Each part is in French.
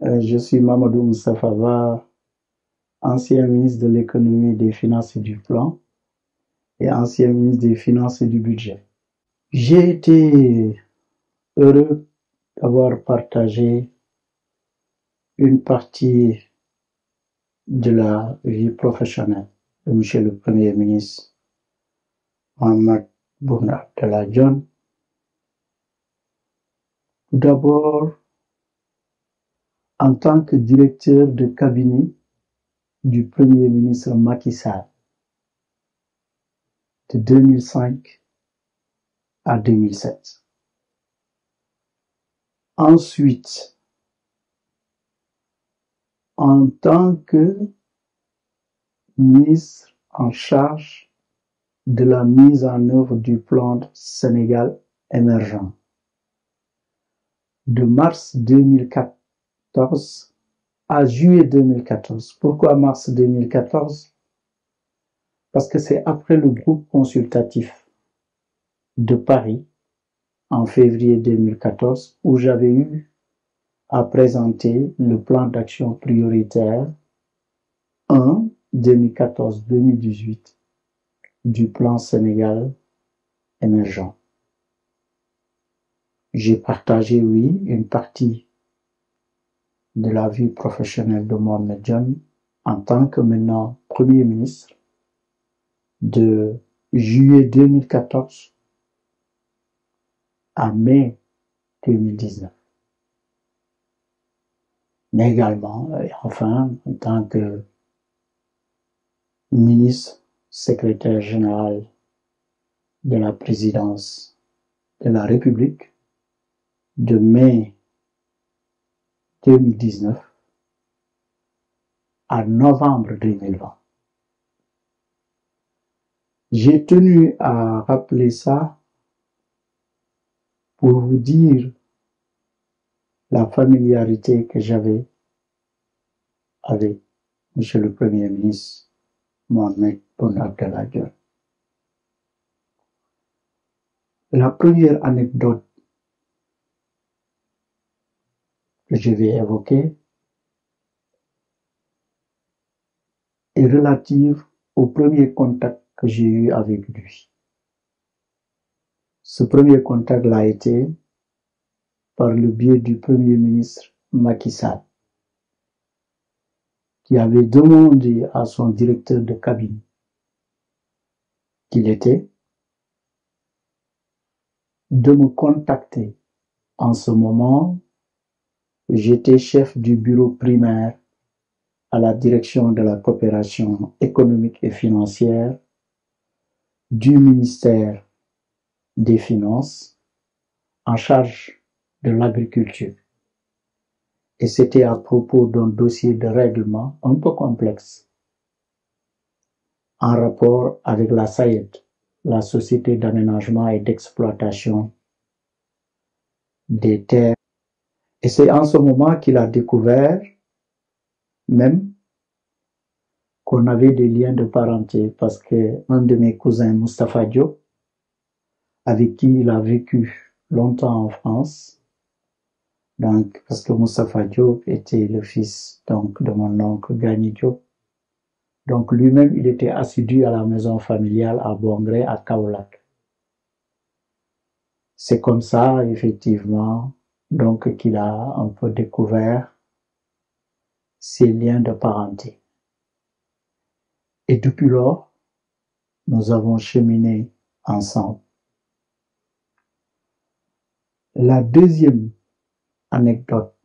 Je suis Mamadou Moustapha, ancien ministre de l'économie, des finances et du plan et ancien ministre des finances et du budget. J'ai été heureux d'avoir partagé une partie de la vie professionnelle de Monsieur le Premier ministre Mohamed Boun Abdallah Dionne. Tout d'abord, en tant que directeur de cabinet du Premier ministre Macky Sall de 2005 à 2007. Ensuite, en tant que ministre en charge de la mise en œuvre du plan Sénégal émergent de mars 2014 à juillet 2014. Pourquoi mars 2014? Parce que c'est après le groupe consultatif de Paris en février 2014 où j'avais eu à présenter le plan d'action prioritaire 1 2014-2018 du plan Sénégal émergent. J'ai partagé, oui, une partie de la vie professionnelle de Mohamed Dionne en tant que maintenant Premier ministre de juillet 2014 à mai 2019. Mais également, enfin, en tant que ministre secrétaire général de la présidence de la République de mai 2019 à novembre 2020. J'ai tenu à rappeler ça pour vous dire la familiarité que j'avais avec Monsieur le Premier ministre Mohamed Boun Abdallah Dionne. La première anecdote que je vais évoquer est relative au premier contact que j'ai eu avec lui. Ce premier contact l'a été par le biais du Premier ministre Macky Sall, qui avait demandé à son directeur de cabinet qu'il était de me contacter. En ce moment, j'étais chef du bureau primaire à la direction de la coopération économique et financière du ministère des Finances en charge de l'agriculture. Et c'était à propos d'un dossier de règlement un peu complexe en rapport avec la SAED, la Société d'aménagement et d'exploitation des terres. Et c'est en ce moment qu'il a découvert même qu'on avait des liens de parenté parce que un de mes cousins, Moustapha Diop, avec qui il a vécu longtemps en France, donc, parce que Moustapha Diop était le fils donc de mon oncle Gani Diop. Donc lui-même, il était assidu à la maison familiale à Bongré, à Kaolack. C'est comme ça, effectivement, donc qu'il a un peu découvert ces liens de parenté. Et depuis lors, nous avons cheminé ensemble. La deuxième anecdote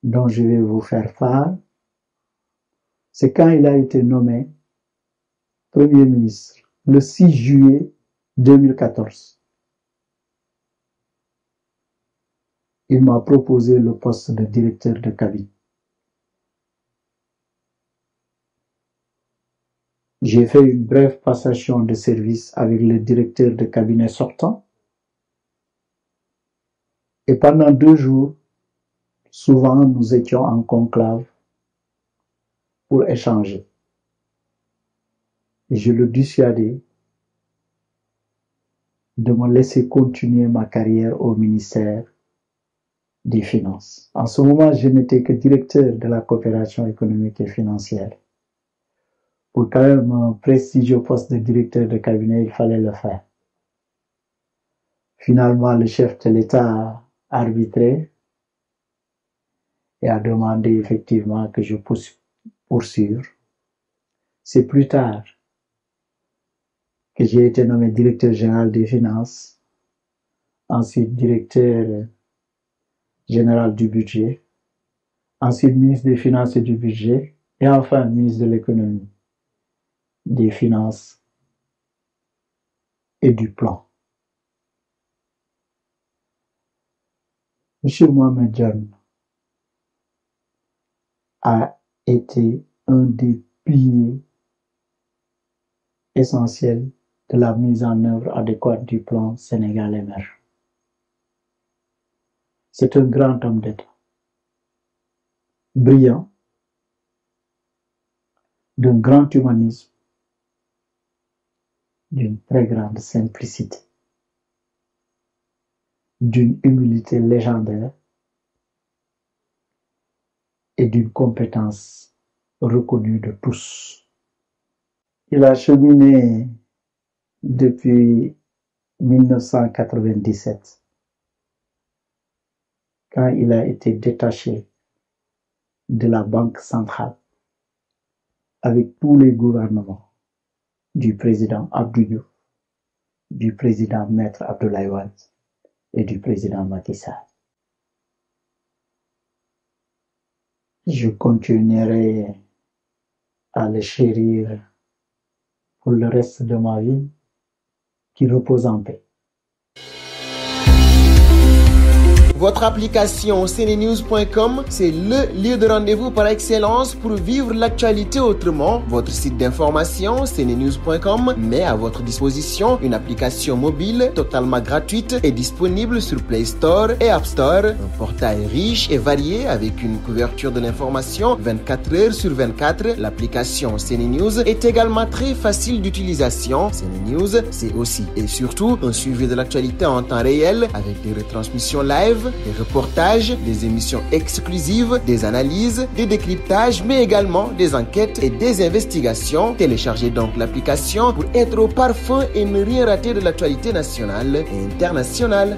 dont je vais vous faire part, c'est quand il a été nommé Premier ministre, le 6 juillet 2014. Il m'a proposé le poste de directeur de cabinet. J'ai fait une brève passation de service avec le directeur de cabinet sortant. Et pendant 2 jours, souvent nous étions en conclave pour échanger. Et je le dissuadais de me laisser continuer ma carrière au ministère des finances. En ce moment, je n'étais que directeur de la coopération économique et financière. Pour quand même un prestigieux poste de directeur de cabinet, il fallait le faire. Finalement, le chef de l'État a arbitré et a demandé effectivement que je poursuive. C'est plus tard que j'ai été nommé directeur général des finances, ensuite directeur général du budget, ensuite ministre des Finances et du budget, et enfin ministre de l'économie, des finances et du plan. Monsieur Mohamed Dionne a été un des piliers essentiels de la mise en œuvre adéquate du plan Sénégal émergent. C'est un grand homme d'État, brillant, d'un grand humanisme, d'une très grande simplicité, d'une humilité légendaire et d'une compétence reconnue de tous. Il a cheminé depuis 1997, quand il a été détaché de la Banque centrale avec tous les gouvernements du président Abdou Diouf, du président Maître Abdoulaye Wade et du président Macky Sall. Je continuerai à le chérir pour le reste de ma vie, qui repose en paix. Votre application CNews.com, c'est le lieu de rendez-vous par excellence pour vivre l'actualité autrement. Votre site d'information CNews.com met à votre disposition une application mobile totalement gratuite et disponible sur Play Store et App Store. Un portail riche et varié avec une couverture de l'information 24 heures sur 24. L'application CNews est également très facile d'utilisation. CNews, c'est aussi et surtout un suivi de l'actualité en temps réel avec des retransmissions live, des reportages, des émissions exclusives, des analyses, des décryptages, mais également des enquêtes et des investigations. Téléchargez donc l'application pour être au parfum et ne rien rater de l'actualité nationale et internationale.